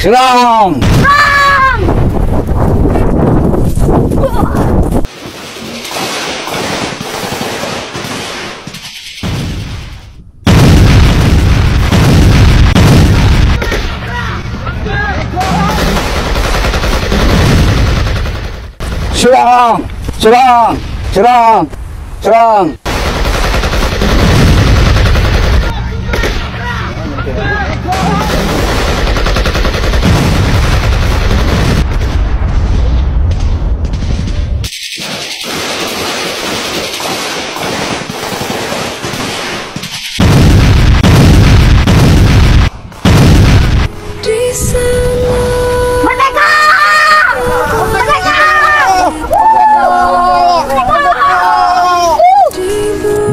Serang! Serang! Serang! Serang! Serang!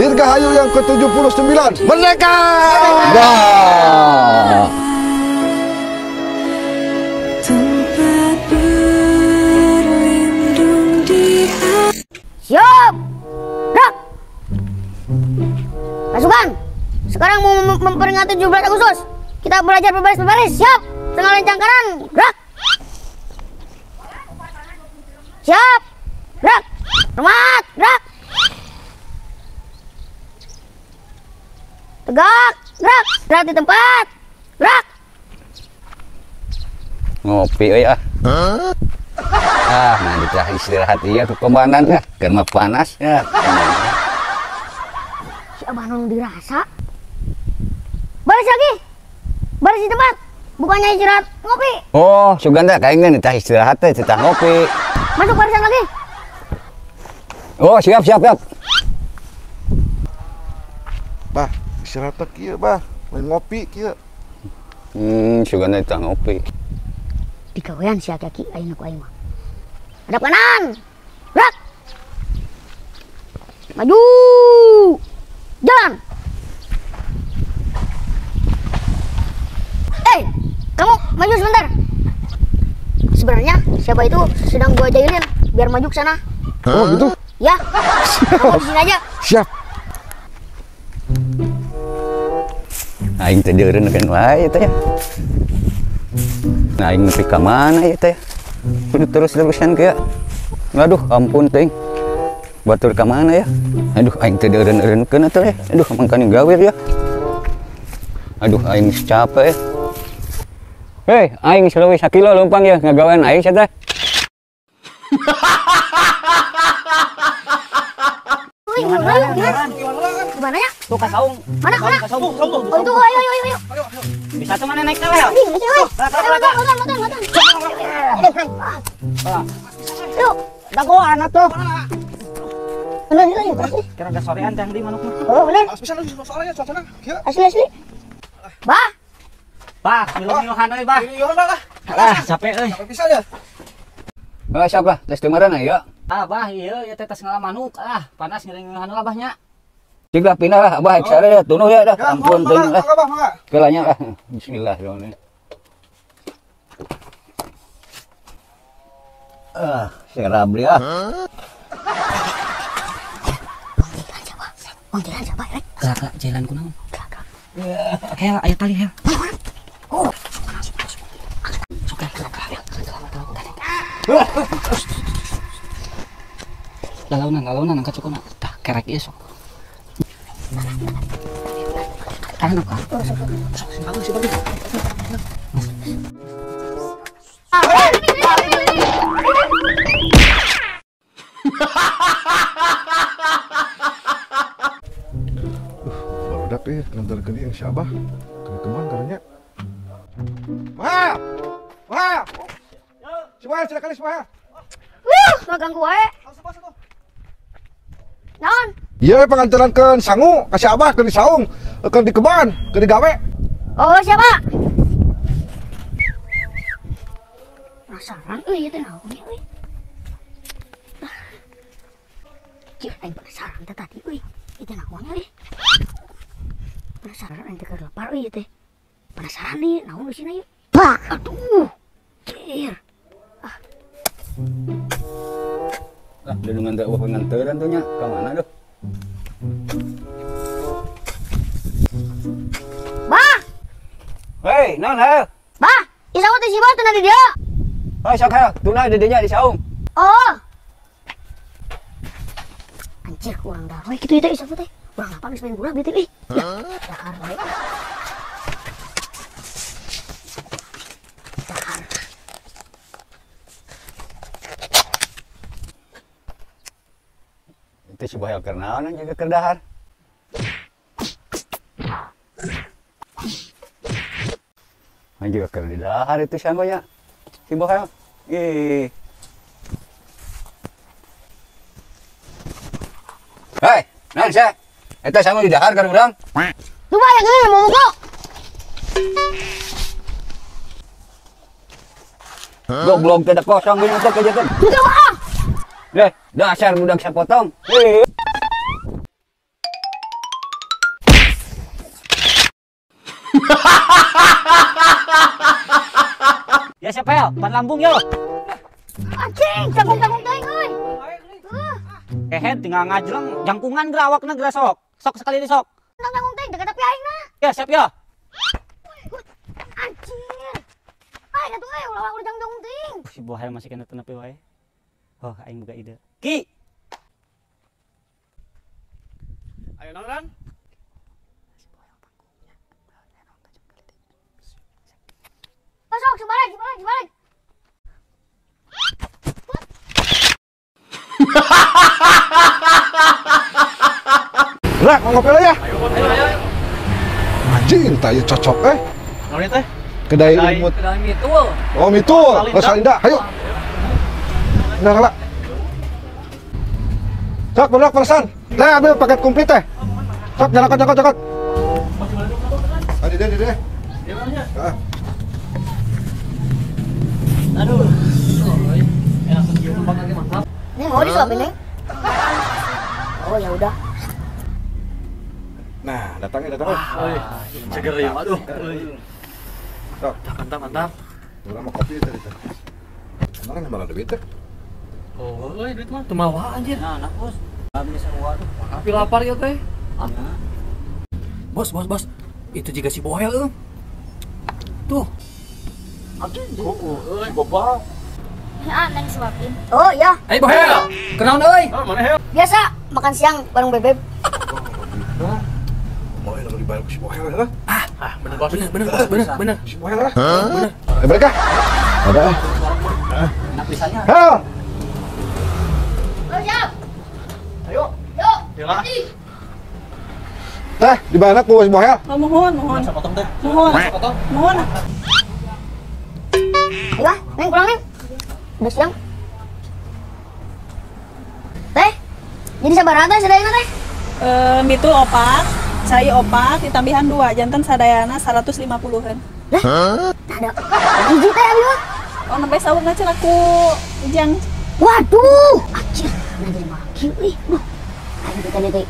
Dirgahayu yang ke-79 Merdeka! Wah! Siap! Gerak! Pasukan! Sekarang mau memperingati 17 Agustus. Kita belajar berbaris-berbaris. Siap! Tengah lencang kanan. Gerak! Siap! Gerak! Hormat! Gerak! Tegak! Gerak! Gerak di tempat! Gerak! Ngopi ya. Nah ditah istirahat iya tuh komandan ya, karena panas ya. Si Abah nong dirasa. Baris lagi. Baris di tempat. Bukannya istirahat ngopi. Oh, Suganda kayaknya ditah istirahat teh, ditah ngopi. Masuk barisan lagi. Oh, siap. Bah, istirahat tak kieu, bah. Main ngopi kieu. Suganda ditah ngopi. Di kawean si Aki ayeuna ku aing mah. Hadap kanan. Gerak. Maju. Jalan. Kamu maju sebentar. Sebenarnya siapa itu sedang gua jahilin biar maju ke sana. Oh, gitu? Ya. Kamu di sini aja. Siap. Aing teh deureun kan wae teh ya. Nah, aing nepi ka mana ya teh? Kudu terus-terusan ke ya. Aduh, ampun teh. Batur ka mana ya? Aduh, aing teh deureun-eureunkeun atuh ya. Aduh, mangkani gawe ya. Aduh, aing capek. Hei, aing seleuwih 1 kilo lumpang ya ngagawean aing sia teh. Gimana ya? Tuh ka saung. Mana? Saung. Oh itu, ayo. Bisa tuh mana naik teh ya? Yuk. Dagoan atuh. Bener yuk. Kira ada sorean teh di manuk mah. Oh, bener. Bisa lu soalnya suasana. Kieu. Asli. Bah. Bah, milu-miluhan euy, Bah. Iya lah. Ah, capek euy. Apa bisa ya? Ah, siapa? Tes teumaran ya. Ah, Bah, ieu ya teh tes ngalah manuk. Ah, panas ngeureun lah Bahnya. Cegah pindah lah, Abah, sare ya, tunuh ya dah. Ampun teuing lah. Mangga. Kelanya lah. Bismillah ya. Serabli ah. Oh, jalan siapa ya? Gerak jalan kunaon? Hel, aya tali hel. Oh. Sok galaunan angkat cukuna. Tah kerek ieu sok. Kana apa? Barudak ya, ngantarkeun yang si Abah. Kemana karanya? Wah! Semua silakan semua. Ganggu wae. Naon? Iya, pangantarankeun sangu ka si Abah keur di saung, keur di kebon, keur di gawe. Oh, siapa? Penasaran euy teh naon euy. Cih, aing penasaran teh tadi euy. Itu naon euy. Penasaran aing teh keur lapar euy teh. Penasaran nih naon di sini yeuh. Bah, aduh. Cir. Lah, dengan teh eueuh nganteran tuh nya. Ka mana tuh? Bah, Hei, naon heuh? bah, isawa teh si bos tunai di dia. Oh, sok ha. Tunai dedenya di saung. Oh. Anjir kurang darah gitu ya teh siapa teh. Kurang apa geus main bola beuteung euy. Dahar bae. Dahar. Itu si Bohel keur naon jaga keur dahar. Juga keur di dahar itu samanya si Bohel. Ih. Hei, naon sih? Eta sama di dahar kan urang? Lu mah yang geuning mau kok. Goblok teh da kosong geuning teh kajeun. Udah mah. Deh, dasar budak sapotong. Ya Sepel, ban lambung yo. Anjing, tanggung-tanggung teuing euy. Kehet tinggal ngajreng jangkungan gerawakna geura sok. Sok sekali di sok. Tanggung teuing dekat tapi aing mah. Ya, siap ya. Anjir. Aing atuh euy ulah udah tanggung teuing. Si Bohel masih kena tenepi wae. Oh, aing boga ide. Ki. Ayo nongran. Masuk sebalik. Lah, mau ngopi lah ya. Ayo. Anjing, tanya cocok Naon teh? Kedai imut. Kedai itu. Oh, mitul. Salinda, ayo. Nah, kalak. Sok, bener perasaan. Nah, ambil paket komplit teh. Sok, cokot. Adi deh. Ah. Aduh. Enak sekali tempatnya mantap. Ini mau disuapin, Neng? Oh, ya udah. Nah, datangnya. Seger ya. Aduh. Sok, Mantap. udah mau kopi tadi. Kemarin malah duit teh. Oh, duit mah teu mawa anjir. Nah, anak bos. Kami semua tuh. Tapi lapar ya teh. Bos. Itu juga si Bohel tuh. Anjir. Euy, boba. Ya, Neng suapin. Oh, ya. Hei Bohel. Kenaon euy? Biasa makan siang bareng Bebeb. Mau yang dibayar si Bohel ya? Bener bos. Bener. Si Bohel lah. Bener. Mereka? Ada. Enak pisahnya. Hel. Oh, siap. Ayo. Yuk. Ya. Teh, di mana ku si Bohel? Oh, mohon. Potong teh. Mohon. Ayo, Neng pulang, Neng. Udah siang. Teh, jadi sabar teh sadayana teh. Itu opat, cai opat, ditambihan 2, jantan sadayana 150-an. Lah, ada. Hiji teh abi mah. Oh, nembe sahur na cenah ku Ujang. Waduh, anjir. Nah jadi maki euy. Duh. Aing teh teh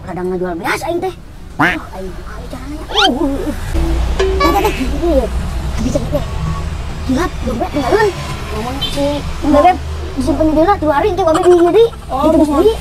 kadang ngejual beas aing teh. Aing kali caranya. Teh. Bisa teh. Gila, dompet tinggalin. Ngomong si Bebeb disimpan di dina 2 hari teh babe di diri. Oh, Itu mohon. sendiri.